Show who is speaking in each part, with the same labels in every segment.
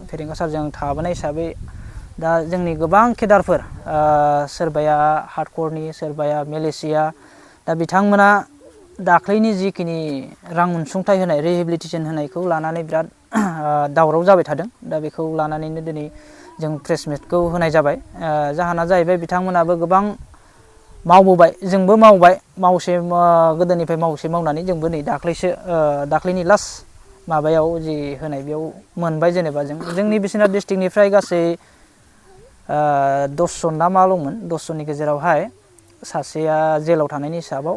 Speaker 1: फेरेंगा सारजों थाबोनाय हिसाबै दा जोंनि गोबां केडारफोर सोरबाया हार्डकरनि सोरबाया मालयेशिया दा बिथांमोना दाख्लैनि जिखिनि रां अनसुंथाइ होनाय रिहेबिलिटेसन होनायखौ लानानै बिराद दावराव जाबाय थादों दा बेखौ लानानैनो दिनै जों प्रेस मिटखौ होनाय जाबाय जाहोना जाहैबाय बिथांमोनाबो गोबां मावबोबाय जोंबो मावबाय गोदोनिफ्राय मावनानै जोंबो नै दाख्लैनि लास्ट माबायाव जि होनाय बेयाव मोनबाय जेनेबा जोंनि बिश्वनाथ डिस्ट्रिक्टनिफ्राय गासै 10 जन ना माल'मोन 10 जननि गेजेरावहाय सासेया जेलाव थानायनि हिसाबाव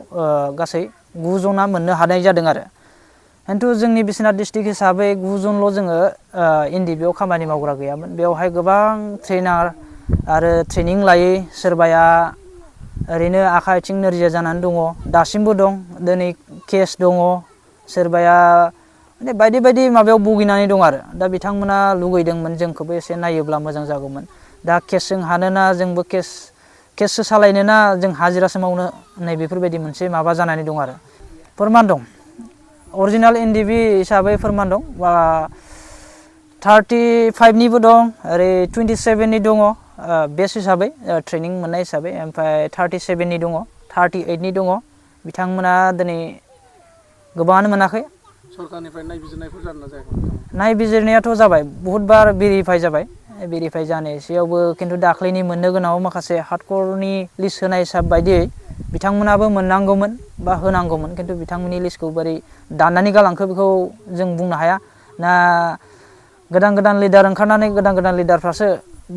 Speaker 1: गासै 9 जना मोननो हानाय जादों आरो खिन्थु जोंनि बिश्वनाथ डिस्ट्रिक्ट हिसाबै 9 जनल' जोङो NDB आव खामानि मावग्रा गैयामोन बेवहाय गोबां ट्रेनार आरो ट्रेनिं लायै सोरबाया ओरैनो आखाइ आथिं नोरजिया जानानै दङ दासिमबो दं दिनै केस दङ सोरबाया माने बायदि बायदि माबायाव भुगिनानै दं आरो दा बिथांमोना लुगैदोंमोन जोंखौबो एसे नायोब्ला मोजां जागौमोन दा केसजों हानोना जोंबो केससो सालायनोना जों हाजिरासो मावनो नै बेफोरबायदि मोनसे माबा जानानै दं आरो फोरमान दं अरिजिनाल NDB हिसाबै फोरमान दं 35 निबो दं ओरै 27 नि दङ बेस हिसाबै ट्रेनिं मोननाय हिसाबै ओमफ्राय 37 नि दङ 38 नि दङ बिथांमोना दिनै गोबाङानो मोनाखै
Speaker 2: सरकारनिफ्राय नायबिजिरनायफोर जादोंना जायाखै
Speaker 1: नायबिजिरनायाथ' जाबाय बहुद बार भेरिफाइ जाबाय भेरिफाइ जानायसेयावबो खिन्थु दाख्लैनि मोननो गोनाङाव माखासे हार्डकरनि लिस्ट होनाय हिसाब बायदियै बिथांमोनाबो मोननांगौमोन बा होनांगौमोन खिन्थु बिथांमोननि लिस्टखौ बोरै दाननानै गालांखो बेखौ जों बुंनो हाया ना गोदान लिडार ओंखारनानै गोदान लिडारफ्रासो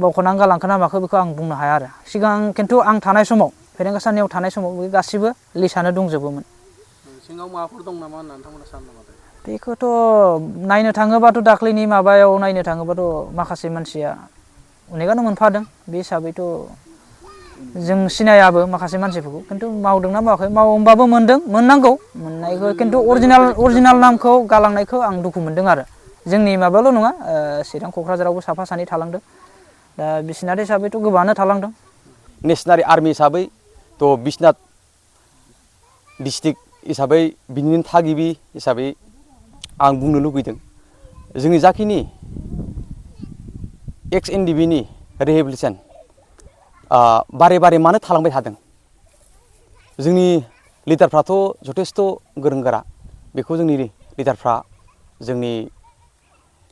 Speaker 1: बख'नानै गालांखो ना माखो बेखौ आं बुंनो हाया आरो सिगां खिन्थु आं थानाय समाव फेरेंगा सारनियाव थानाय समाव बे गासिबो लिस्टआनो दंजोबोमोन
Speaker 2: सिङाव माबाफोर दं नामा होनना नोंथांमोना सानो नामा
Speaker 1: बेखौथ' नायनो थाङोबाथ' दाख्लैनि माबायाव नायनो थाङोबाथ' माखासे मानसिया अनेकानो मोनफादों बे हिसाबैथ' जों सिनायाबो माखासे मानसिफोरखौ खिन्थु मावदोंना मावाखै होमबाबो मोननांगौ मोननायखौ खिन्थु अरिजिनाल नामखौ गालांनायखौ आं दुखु मोनदों आरो जोंनि माबायावल' नङा चिरां क'क्राझारावबो साफा सानै थालांदों दा बिश्वनाथ हिसाबैथ' गोबाङानो थालांदों
Speaker 3: नेशनेल आर्मि हिसाबै थ' बिश्वनाथ डिस्ट्रिक्ट हिसाबै बिनिनो थागिबि हिसाबै आं बुंनो लुगैदों जोंनि जाखिनि एक्स NDB नि रिहेबिलिटेसन बारे मानो थालांबाय थादों जोंनि लिडारफ्राथ' जथेस्थ' गोरों गोरा बेखौ जोंनि लिडारफ्रा जोंनि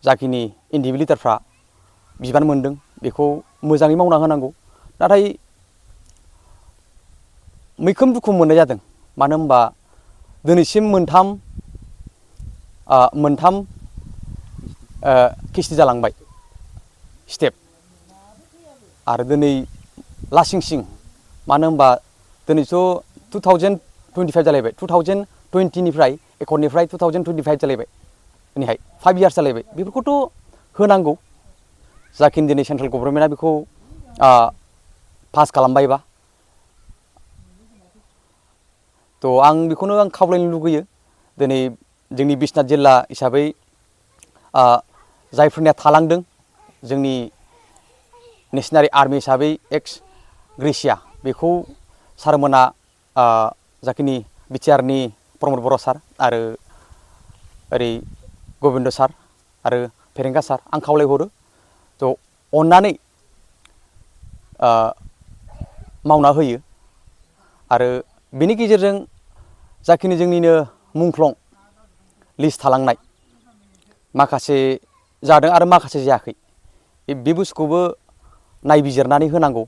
Speaker 3: जाखिनि NDB लिडारफ्रा बिबान मोनदों बेखौ मोजाङै मावना होनांगौ नाथाय मैखोम दुखु मोननाय जादों मानो होनबा दिनैसिम मोनथाम किस्ति जालांबाय स्टेप आरो दिनै लासिंसिं मानो होनबा दिनैथ' 2025 जालायबाय 2020निफ्राय एकर्डनिफ्राय 2025 जालायबाय दिनैहाय 5 इयार्स जालायबाय बेफोरखौथ' होनांगौ जाखिनि दिनै सेन्ट्रेल गभर्नमेन्टआ बेखौ पास खालामबायबा थ' आं बेखौनो खावलायनो लुगैयो दिनै जोंनि बिश्वनाथ जिल्ला हिसाबै जायफोरनिया थालांदों जोंनि नेशनेल आर्मि हिसाबै एक्स ग्रेसिया बेखौ सारमोना जाखिनि बिटिआरनि प्रमद बर' सार आरो ओरै गबिन्द सार आरो फेरेंगा सार आं खावलायहरो थ' अननानै मावना होयो आरो बेनि गेजेरजों जाखिनि जोंनिनो मुंख्लं लिस्ट थालांनाय माखासे जादों आरो माखासे जायाखै बे बुस्थुखौबो नायबिजिरनानै होनांगौ